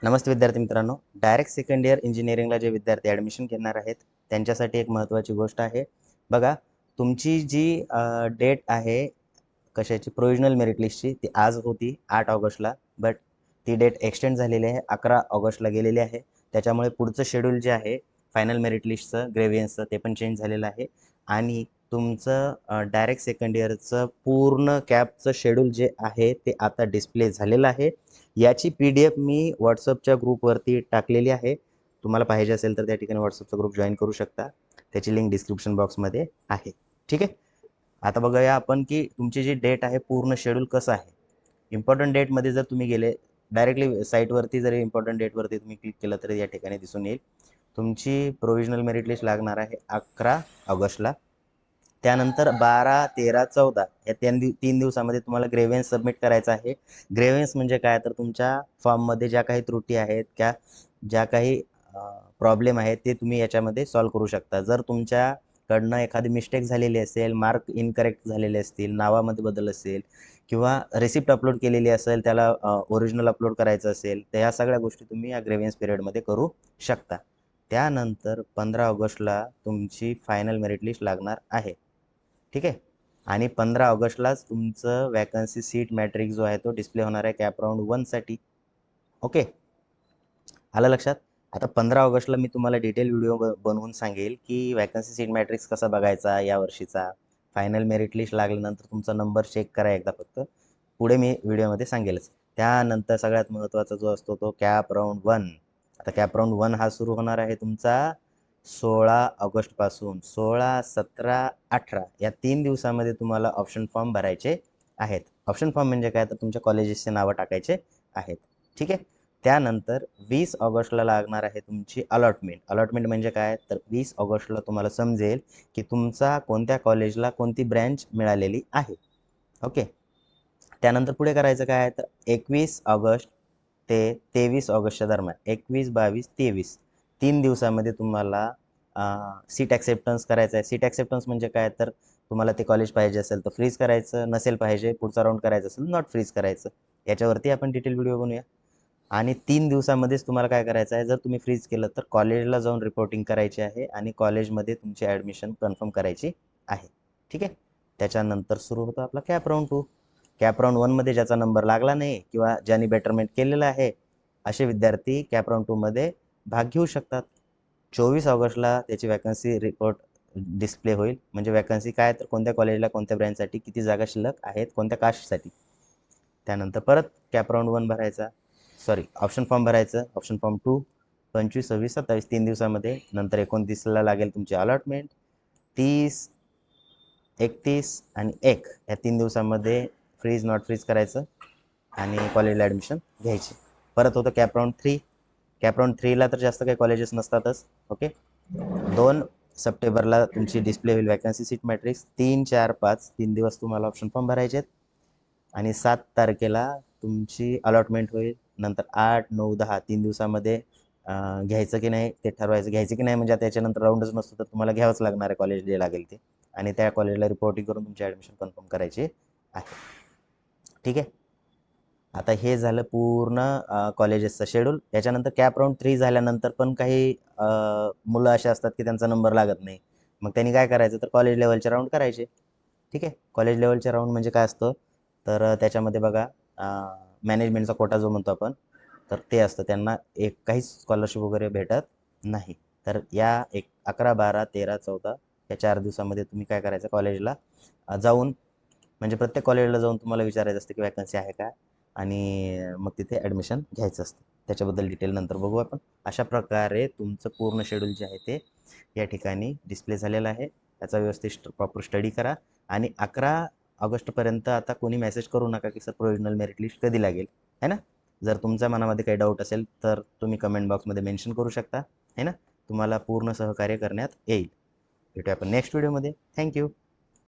नमस्ते विद्यार्थी मित्रांनो, direct second year इंजिनिअरिंगला जे विद्यार्थी ॲडमिशन घेणार आहेत त्यांच्यासाठी एक महत्त्वाची गोष्ट आहे. बघा, तुमची जी डेट आहे कशाची प्रोव्हिजनल मेरिट लिस्टची ती आज होती 8 ऑगस्टला, बट ती डेट एक्सटेंड झालेली आहे, 11 ऑगस्टला गेलेली आहे. त्याच्यामुळे पुढचं शेड्यूल जे आहे फायनल मेरिट लिस्टचं ग्रेव्हियन्सचं ते पण चेंज झालेलं आहे आणि तुमचं डायरेक्ट सेकंड इयरचं पूर्ण कॅपचं शेड्यूल जे आहे ते आता डिस्प्ले झालेलं आहे. याची PDF मी व्हॉट्सअपच्या ग्रुपवरती टाकलेली आहे. तुम्हाला पाहिजे असेल तर त्या ठिकाणी व्हॉट्सअपचा ग्रुप जॉईन करू शकता. त्याची लिंक डिस्क्रिप्शन बॉक्समध्ये आहे. ठीक आहे. आता बघूया आपण की तुमची जी डेट आहे पूर्ण शेड्यूल कसं आहे. इम्पॉर्टंट डेटमध्ये जर तुम्ही गेले डायरेक्टली साईटवरती जरी इम्पॉर्टंट डेटवरती तुम्ही क्लिक केलं तर या ठिकाणी दिसून येईल. तुमची प्रोव्हिजनल मेरिट लिस्ट लागणार आहे 11 ऑगस्टला. त्यानंतर 12, 13, 14 या 3 दिवसामध्ये तुम्हाला ग्रेव्हियन्स सबमिट करायचं आहे. ग्रेव्हियन्स म्हणजे काय, तर तुमच्या फॉर्ममध्ये ज्या काही त्रुटी आहेत, ज्या काही प्रॉब्लेम आहेत ते तुम्ही याच्यामध्ये सॉल्व्ह करू शकता. जर तुमच्याकडनं एखादी मिस्टेक झालेली असेल, मार्क इनकरेक्ट झालेले असतील, नावामध्ये बदल असेल किंवा रिसिप्ट अपलोड केलेली असेल, त्याला ओरिजिनल अपलोड करायचं असेल, तर या सगळ्या गोष्टी तुम्ही या ग्रेव्हियन्स पिरियडमध्ये करू शकता. त्यानंतर 15 ऑगस्टला तुमची फायनल मेरिट लिस्ट लागणार आहे. ठीक आहे. आणि 15 ऑगस्टलाच तुमचं वॅकन्सी सीट मॅट्रिक्स जो आहे तो डिस्प्ले होणार आहे कॅप राऊंड 1 साठी. ओके, आलं लक्षात. आता 15 ऑगस्टला मी तुम्हाला डिटेल व्हिडिओ बनवून सांगेल की वॅकन्सी सीट मॅट्रिक्स कसा बघायचा या वर्षीचा. फायनल मेरिट लिस्ट लागल्यानंतर तुमचा नंबर चेक करा एकदा फक्त. पुढे मी व्हिडिओमध्ये सांगेलच. त्यानंतर सगळ्यात महत्त्वाचा जो असतो तो कॅप राऊंड 1. आता कॅप राऊंड 1 हा सुरू होणार आहे तुमचा 16 ऑगस्टपासून. 16, 17, 18 या 3 दिवसामध्ये तुम्हाला ऑप्शन फॉर्म भरायचे आहेत. ऑप्शन फॉर्म म्हणजे काय, तर तुमच्या कॉलेजेसचे नावं टाकायचे आहेत. ठीक आहे. त्यानंतर 20 ऑगस्टला लागणार आहे तुमची अलॉटमेंट. अलॉटमेंट म्हणजे काय, तर 20 ऑगस्टला तुम्हाला समजेल की तुमचा कोणत्या कॉलेजला कोणती ब्रँच मिळालेली आहे. ओके. त्यानंतर पुढे करायचं काय आहे, तर 21 ऑगस्ट ते 23 ऑगस्टच्या दरम्यान 21, 22, 23 3 दिवसामध्ये तुम्हाला सीट ॲक्सेप्टन्स करायचं आहे. सीट ॲक्सेप्टन्स म्हणजे काय, तर तुम्हाला ते कॉलेज पाहिजे असेल तर फ्रीज करायचं, नसेल पाहिजे पुढचा राऊंड करायचा असेल नॉट फ्रीज करायचं. याच्यावरती आपण डिटेल व्हिडिओ बनवूया. आणि 3 दिवसामध्येच तुम्हाला काय करायचं आहे, जर तुम्ही फ्रीज केलं तर कॉलेजला जाऊन रिपोर्टिंग करायची आहे आणि कॉलेजमध्ये तुमची ॲडमिशन कन्फर्म करायची आहे. ठीक आहे. त्याच्यानंतर सुरू होतो आपला कॅप राऊंड 2. कॅप राऊंड 1मध्ये ज्याचा नंबर लागला नाही किंवा ज्यांनी बेटरमेंट केलेलं आहे असे विद्यार्थी कॅप राऊंड 2मध्ये भाग घेऊ शकतात. 24 ऑगस्टला त्याची वॅकन्सी रिपोर्ट डिस्प्ले होईल. म्हणजे वॅकन्सी काय, तर कोणत्या कॉलेजला कोणत्या ब्रँचसाठी किती जागा शिल्लक आहेत, कोणत्या कास्टसाठी. त्यानंतर परत कॅप राऊंड 1 भरायचा, ऑप्शन फॉर्म भरायचं. ऑप्शन फॉर्म 2 25, 26, 27 3 दिवसामध्ये. नंतर 29ला लागेल तुमची अलॉटमेंट. 30, 31 आणि 1 या 3 दिवसामध्ये फ्रीज नॉट फ्रीज करायचं आणि कॉलेजला ॲडमिशन घ्यायची. परत होतं कॅप राऊंड 3. कॅप राऊंड 3ला तर जास्त काही कॉलेजेस नसतातच. ओके. 2 सप्टेंबरला तुमची डिस्प्ले होईल वॅकन्सी सीट मॅट्रिक्स. 3, 4, 5 3 दिवस तुम्हाला ऑप्शन फॉर्म भरायचे आहेत आणि 7 तारखेला तुमची अलॉटमेंट होईल. नंतर 8, 9, 10 3 दिवसामध्ये घ्यायचं की नाही ते ठरवायचं. घ्यायचं की नाही म्हणजे आता याच्यानंतर राऊंडच नसतो तर तुम्हाला घ्यावंच लागणार आहे कॉलेज जे लागेल ते, आणि त्या कॉलेजला रिपोर्टिंग करून तुमची ॲडमिशन कन्फर्म करायची आहे. ठीक आहे. आता हे झालं पूर्ण कॉलेजेसचं शेड्यूल. याच्यानंतर कॅप राऊंड 3 झाल्यानंतर पण काही मुलं असे असतात की त्यांचा नंबर लागत नाही. मग त्यांनी काय करायचं, तर कॉलेज लेवलचे राऊंड करायचे. ठीक आहे. कॉलेज लेवलचे राऊंड म्हणजे काय असतं, तर त्याच्यामध्ये बघा मॅनेजमेंटचा कोटा जो म्हणतो आपण, तर ते असतं. त्यांना काहीच स्कॉलरशिप वगैरे भेटत नाही. तर या 11, 12, 13, 14 या 4 दिवसामध्ये तुम्ही काय करायचं, कॉलेजला जाऊन म्हणजे प्रत्येक कॉलेजला जाऊन तुम्हाला विचारायचं असतं की वॅकन्सी आहे का, आणि मग तिथे ॲडमिशन घ्यायचं असतं. त्याच्याबद्दल डिटेल नंतर बघू आपण. अशा प्रकारे तुमचं पूर्ण शेड्यूल जे आहे ते या ठिकाणी डिस्प्ले झालेलं आहे. त्याचा व्यवस्थित प्रॉपर स्टडी करा आणि 11 ऑगस्टपर्यंत आता कोणी मेसेज करू नका की सर प्रोव्हिजनल मेरिट लिस्ट कधी लागेल, है ना. जर तुमच्या मनामध्ये काही डाऊट असेल तर तुम्ही कमेंट बॉक्समध्ये मेन्शन करू शकता, है ना. तुम्हाला पूर्ण सहकार्य करण्यात येईल. भेटूया आपण नेक्स्ट व्हिडिओमध्ये. थँक्यू.